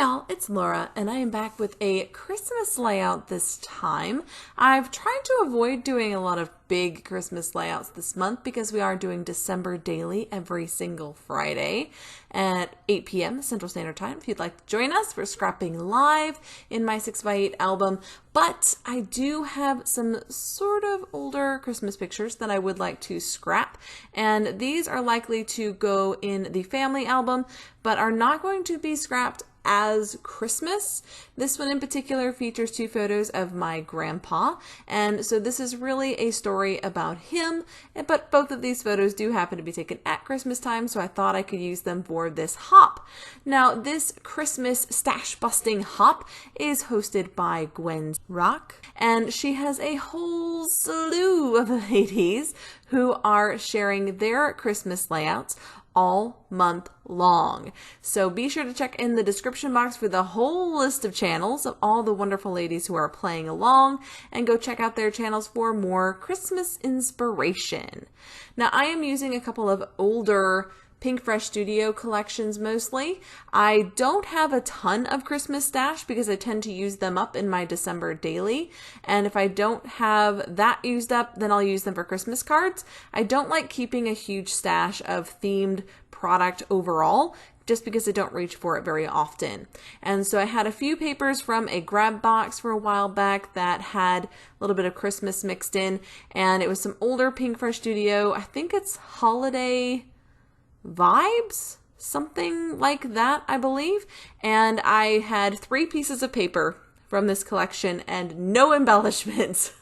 y'all, it's Laura, and I am back with a Christmas layout this time. I've tried to avoid doing a lot of big Christmas layouts this month because we are doing December daily every single Friday at 8 p.m. Central Standard Time if you'd like to join us for scrapping live in my 6x8 album. But I do have some sort of older Christmas pictures that I would like to scrap, and these are likely to go in the family album, but are not going to be scrapped as Christmas. This one in particular features two photos of my grandpa, and so this is really a story about him, but both of these photos do happen to be taken at Christmas time, so I thought I could use them for this hop. Now, this Christmas stash busting hop is hosted by Gwen's Wruck, and she has a whole slew of ladies who are sharing their Christmas layouts all month long. So be sure to check in the description box for the whole list of channels of all the wonderful ladies who are playing along, and go check out their channels for more Christmas inspiration. Now, I am using a couple of older Pink Fresh Studio collections mostly. I don't have a ton of Christmas stash because I tend to use them up in my December daily, and if I don't have that used up, then I'll use them for Christmas cards. I don't like keeping a huge stash of themed product overall, just because I don't reach for it very often. And so I had a few papers from a grab box for a while back that had a little bit of Christmas mixed in, and it was some older Pink Fresh Studio. I think it's holiday vibes, something like that, I believe. And I had 3 pieces of paper from this collection and no embellishments.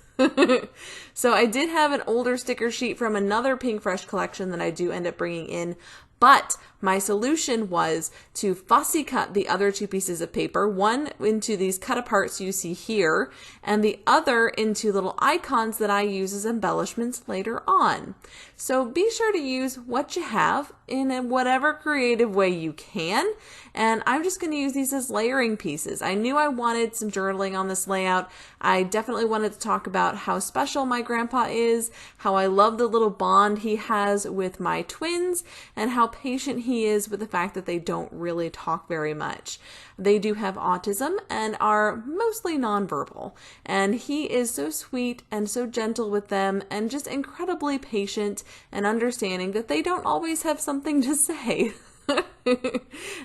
So I did have an older sticker sheet from another Pink Fresh collection that I do end up bringing in, but my solution was to fussy cut the other 2 pieces of paper, one into these cut aparts you see here, and the other into little icons that I use as embellishments later on. So be sure to use what you have in whatever creative way you can, and I'm just going to use these as layering pieces. I knew I wanted some journaling on this layout. I definitely wanted to talk about how special my grandpa is, how I love the little bond he has with my twins, and how patient he is with the fact that they don't really talk very much. They do have autism and are mostly nonverbal, and he is so sweet and so gentle with them and just incredibly patient and understanding that they don't always have something to say.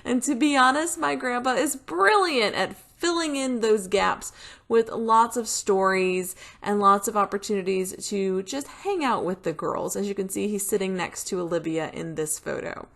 And to be honest, my grandpa is brilliant at filling in those gaps with lots of stories and lots of opportunities to just hang out with the girls. As you can see, he's sitting next to Olivia in this photo.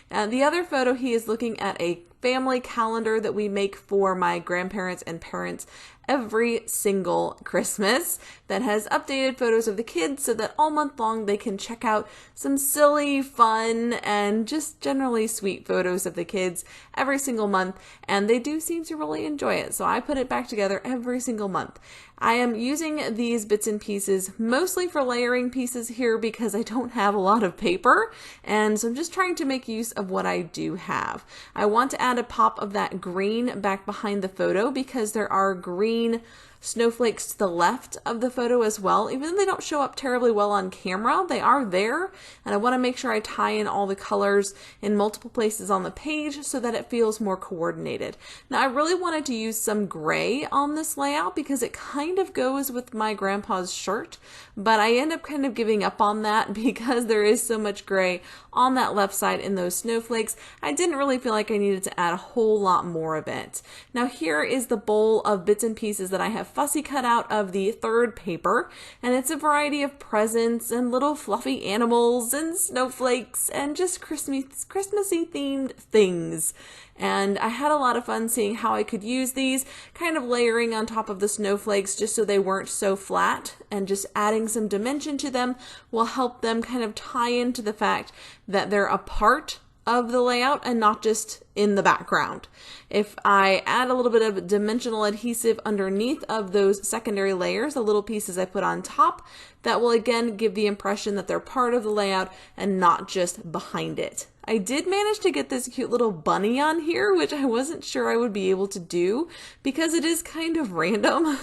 The other photo, he is looking at a family calendar that we make for my grandparents and parents every single Christmas that has updated photos of the kids so that all month long they can check out some silly, fun, and just generally sweet photos of the kids every single month, and they do seem to really enjoy it. So I put it back together every single month. I am using these bits and pieces mostly for layering pieces here because I don't have a lot of paper, and so I'm just trying to make use of what I do have. I want to add a pop of that green back behind the photo because there are green snowflakes to the left of the photo as well. Even though they don't show up terribly well on camera, they are there, and I want to make sure I tie in all the colors in multiple places on the page so that it feels more coordinated. Now, I really wanted to use some gray on this layout because it kind of goes with my grandpa's shirt, but I end up kind of giving up on that because there is so much gray on that left side in those snowflakes. I didn't really feel like I needed to add a whole lot more of it. Now, here is the bowl of bits and pieces that I have fussy cut out of the third paper, and it's a variety of presents and little fluffy animals and snowflakes and just Christmassy themed things. And I had a lot of fun seeing how I could use these, kind of layering on top of the snowflakes just so they weren't so flat, and just adding some dimension to them will help them kind of tie into the fact that they're a part of the layout and not just in the background. If I add a little bit of dimensional adhesive underneath of those secondary layers, the little pieces I put on top, that will again give the impression that they're part of the layout and not just behind it. I did manage to get this cute little bunny on here, which I wasn't sure I would be able to do because it is kind of random.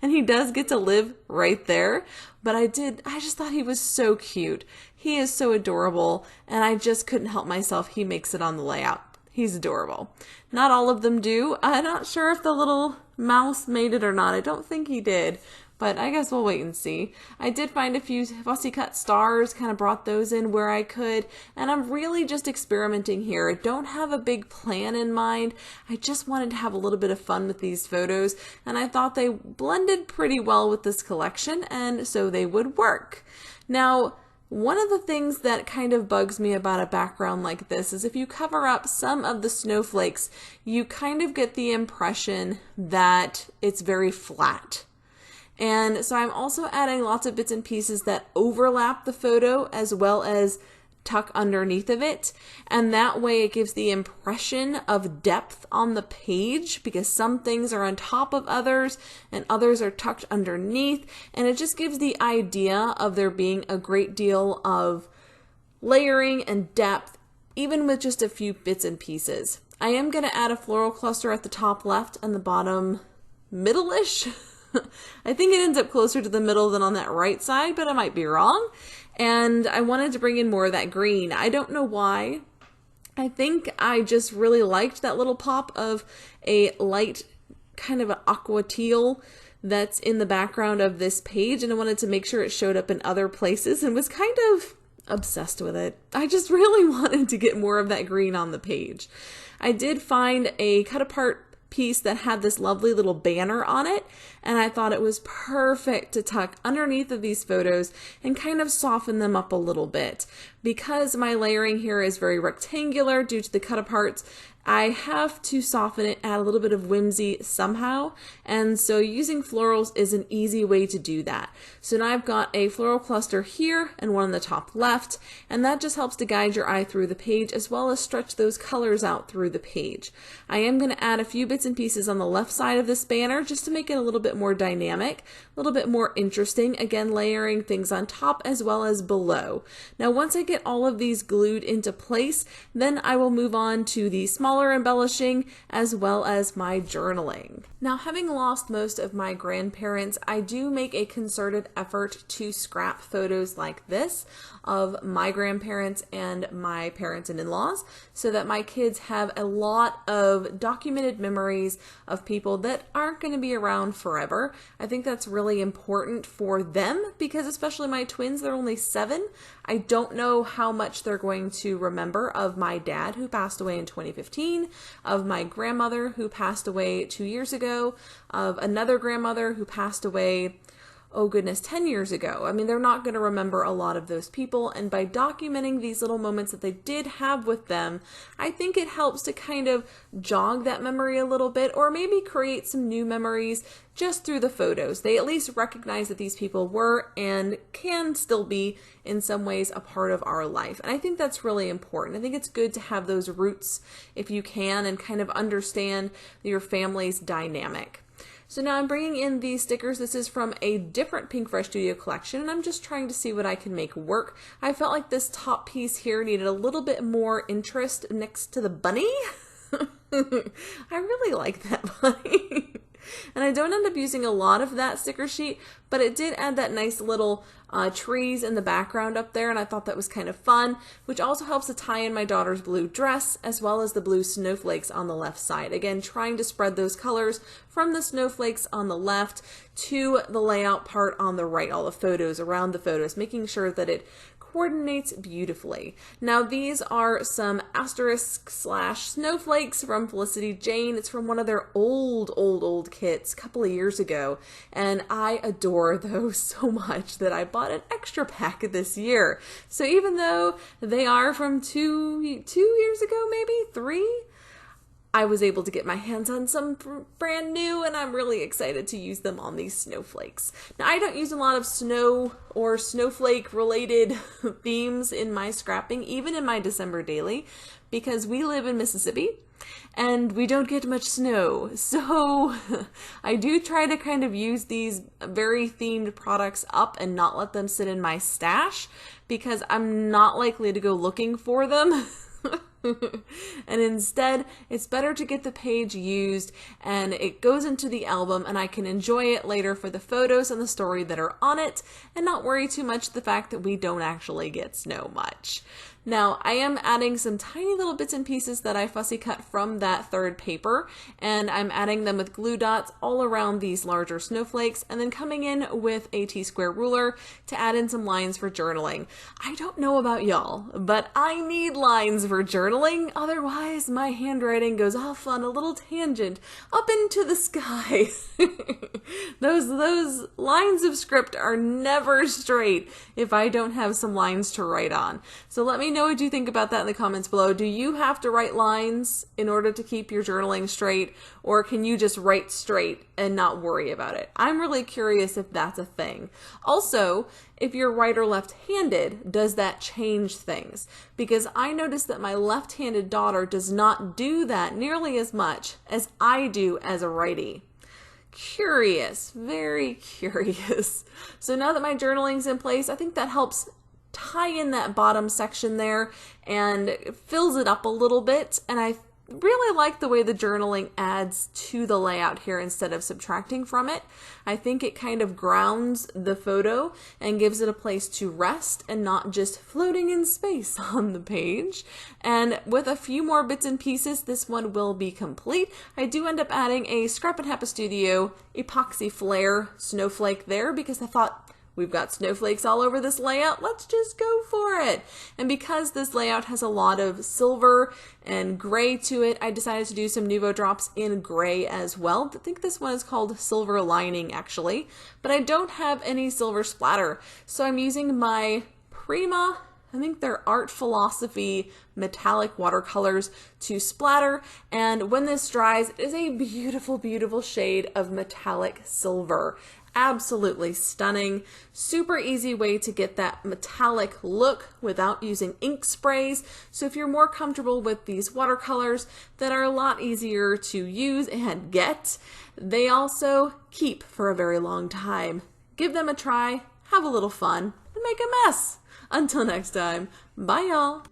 And he does get to live right there, but I just thought he was so cute. He is so adorable, and I just couldn't help myself. He makes it on the layout. He's adorable. Not all of them do. I'm not sure if the little mouse made it or not. I don't think he did, but I guess we'll wait and see. I did find a few fussy cut stars, kind of brought those in where I could, and I'm really just experimenting here. I don't have a big plan in mind. I just wanted to have a little bit of fun with these photos, and I thought they blended pretty well with this collection, and so they would work. Now, one of the things that kind of bugs me about a background like this is if you cover up some of the snowflakes, you kind of get the impression that it's very flat. And so I'm also adding lots of bits and pieces that overlap the photo as well as tuck underneath of it, and that way it gives the impression of depth on the page because some things are on top of others and others are tucked underneath, and it just gives the idea of there being a great deal of layering and depth even with just a few bits and pieces. I am going to add a floral cluster at the top left and the bottom middle-ish. I think it ends up closer to the middle than on that right side, but I might be wrong. And I wanted to bring in more of that green. I don't know why. I think I just really liked that little pop of a light kind of an aqua teal that's in the background of this page, and I wanted to make sure it showed up in other places and was kind of obsessed with it. I just really wanted to get more of that green on the page. I did find a cut apart piece that had this lovely little banner on it, and I thought it was perfect to tuck underneath of these photos and kind of soften them up a little bit. Because my layering here is very rectangular due to the cut aparts, I have to soften it, add a little bit of whimsy somehow, and so using florals is an easy way to do that. So now I've got a floral cluster here and one on the top left, and that just helps to guide your eye through the page as well as stretch those colors out through the page. I am going to add a few bits and pieces on the left side of this banner just to make it a little bit more dynamic, a little bit more interesting, again layering things on top as well as below. Now once I get all of these glued into place, then I will move on to the smaller embellishing as well as my journaling. Now, having lost most of my grandparents, I do make a concerted effort to scrap photos like this of my grandparents and my parents and in-laws so that my kids have a lot of documented memories of people that aren't going to be around forever. I think that's really important for them because especially my twins, they're only 7. I don't know how much they're going to remember of my dad who passed away in 2015, of my grandmother who passed away 2 years ago, of another grandmother who passed away, oh goodness, 10 years ago. I mean, they're not going to remember a lot of those people, and by documenting these little moments that they did have with them, I think it helps to kind of jog that memory a little bit, or maybe create some new memories just through the photos. They at least recognize that these people were and can still be in some ways a part of our life. And I think that's really important. I think it's good to have those roots if you can and kind of understand your family's dynamic. So now I'm bringing in these stickers. This is from a different Pink Fresh Studio collection, and I'm just trying to see what I can make work. I felt like this top piece here needed a little bit more interest next to the bunny. I really like that bunny. And I don't end up using a lot of that sticker sheet, but it did add that nice little trees in the background up there, and I thought that was kind of fun, which also helps to tie in my daughter's blue dress as well as the blue snowflakes on the left side. Again, trying to spread those colors from the snowflakes on the left to the layout part on the right, all the photos around the photos, making sure that it coordinates beautifully. Now these are some asterisk / snowflakes from Felicity Jane. It's from one of their old kits a couple of years ago, and I adore those so much that I bought an extra pack this year. So even though they are from two years ago, maybe 3, I was able to get my hands on some brand new, and I'm really excited to use them on these snowflakes. Now, I don't use a lot of snow or snowflake related themes in my scrapping, even in my December daily, because we live in Mississippi and we don't get much snow. So I do try to kind of use these very themed products up and not let them sit in my stash because I'm not likely to go looking for them. And instead, it's better to get the page used and it goes into the album and I can enjoy it later for the photos and the story that are on it and not worry too much the fact that we don't actually get snow much. Now, I am adding some tiny little bits and pieces that I fussy cut from that third paper, and I'm adding them with glue dots all around these larger snowflakes, and then coming in with a T-square ruler to add in some lines for journaling. I don't know about y'all, but I need lines for journaling, otherwise my handwriting goes off on a little tangent up into the sky. Those lines of script are never straight if I don't have some lines to write on. So let me know what you think about that in the comments below. Do you have to write lines in order to keep your journaling straight, or can you just write straight and not worry about it? I'm really curious if that's a thing. Also, if you're right or left-handed, does that change things? Because I noticed that my left-handed daughter does not do that nearly as much as I do as a righty. Curious, very curious. So now that my journaling's in place, I think that helps tie in that bottom section there and fills it up a little bit. And I really like the way the journaling adds to the layout here instead of subtracting from it. I think it kind of grounds the photo and gives it a place to rest and not just floating in space on the page. And with a few more bits and pieces, this one will be complete. I do end up adding a Scrap and Happy Studio epoxy flare snowflake there because I thought, we've got snowflakes all over this layout, let's just go for it. And because this layout has a lot of silver and gray to it, I decided to do some Nuvo drops in gray as well. I think this one is called Silver Lining actually, but I don't have any silver splatter. So I'm using my Prima, I think they're Art Philosophy metallic watercolors to splatter, and when this dries, it is a beautiful, beautiful shade of metallic silver. Absolutely stunning. Super easy way to get that metallic look without using ink sprays. So if you're more comfortable with these watercolors that are a lot easier to use and get, they also keep for a very long time. Give them a try, have a little fun, and make a mess. Until next time, bye y'all.